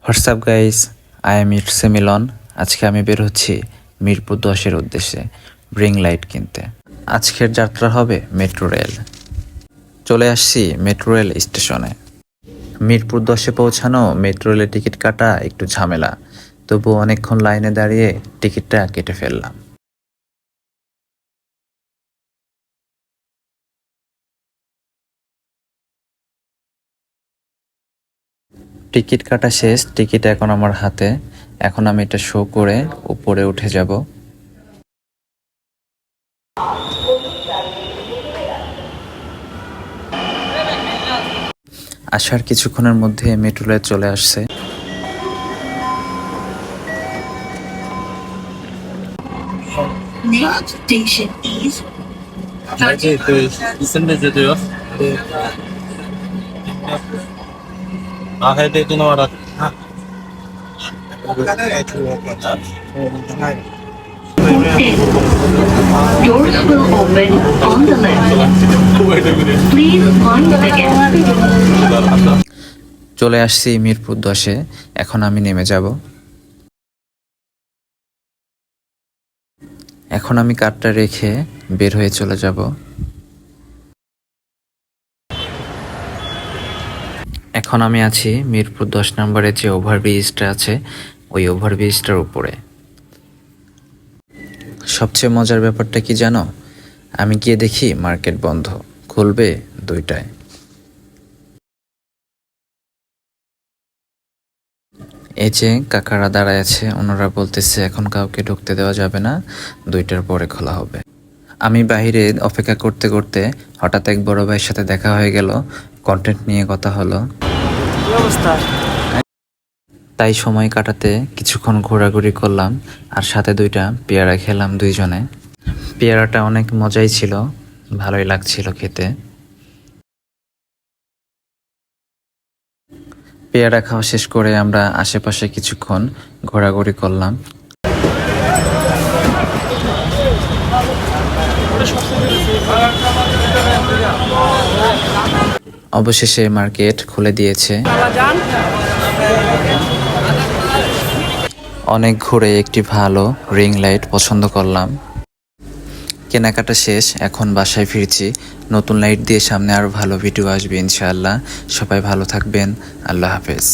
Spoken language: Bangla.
WhatsApp guys, I am it's Milan. আজকে আমি বের হচ্ছি মিরপুর 10-এর উদ্দেশ্যে রিং লাইট কিনতে। আজকের যাত্রা হবে মেট্রো রেল। চলে আসছি মেট্রো রেল স্টেশনে। মিরপুর 10-এ পৌঁছানো মেট্রো রেলের টিকিট কাটা একটু ঝামেলা, তবু অনেকক্ষণ লাইনে দাঁড়িয়ে টিকিটটা কেটে ফেললাম। টিকিট কাটা শেষ, টিকিট এখন আমার হাতে। এখন আমি এটা শো করে উপরে উঠে যাব। আসার কিছুক্ষণের মধ্যে মেট্রো রেল চলে আসছে। Next station is Hacı, isim ne diyor? Ahmet Edin olarak. Doors will open on the left. Please mind the gap. চলে আসছি মিরপুর 10-এ। এখন আমি নেমে যাব। এখন আমি কার্ডটা রেখে বের হয়ে চলে যাব। এখন আমি আছি মিরপুর 10 নম্বরে যে ওভারব্রিজটা আছে, ওই ওভারব্রিজটার উপরে। সবচেয়ে মজার ব্যাপারটা কি জানো? আমি গিয়ে দেখি মার্কেট বন্ধ, খুলবে 2টায়। এই যে কাকারা দাঁড়ায় আছে, ওনারা বলতেছে এখন কাউকে ঢুকতে দেওয়া যাবে না, 2টার পরে খোলা হবে। আমি বাইরে অপেক্ষা করতে করতে হঠাৎ এক বড় ভাইয়ের সাথে দেখা হয়ে গেল, কন্টেন্ট নিয়ে কথা হলো। তাই সময় কাটাতে কিছুক্ষণ ঘোরাঘুরি করলাম, আর সাথে 2টা পেয়ারা খেলাম দুইজনে। পেয়ারাটা অনেক মজাই ছিল, ভালোই লাগছিল খেতে। পেয়ারা খাওয়া শেষ করে আমরা আশেপাশে কিছুক্ষণ ঘোরাঘুরি করলাম। অবশেষে মার্কেট খুলে দিয়েছে। অনেক ঘুরে একটি ভালো রিং লাইট পছন্দ করলাম। কেনাকাটা শেষ, এখন বাসায় ফিরছি। নতুন লাইট দিয়ে সামনে আরও ভালো ভিডিও আসবে ইনশাআল্লাহ। সবাই ভালো থাকবেন। আল্লাহ হাফেজ।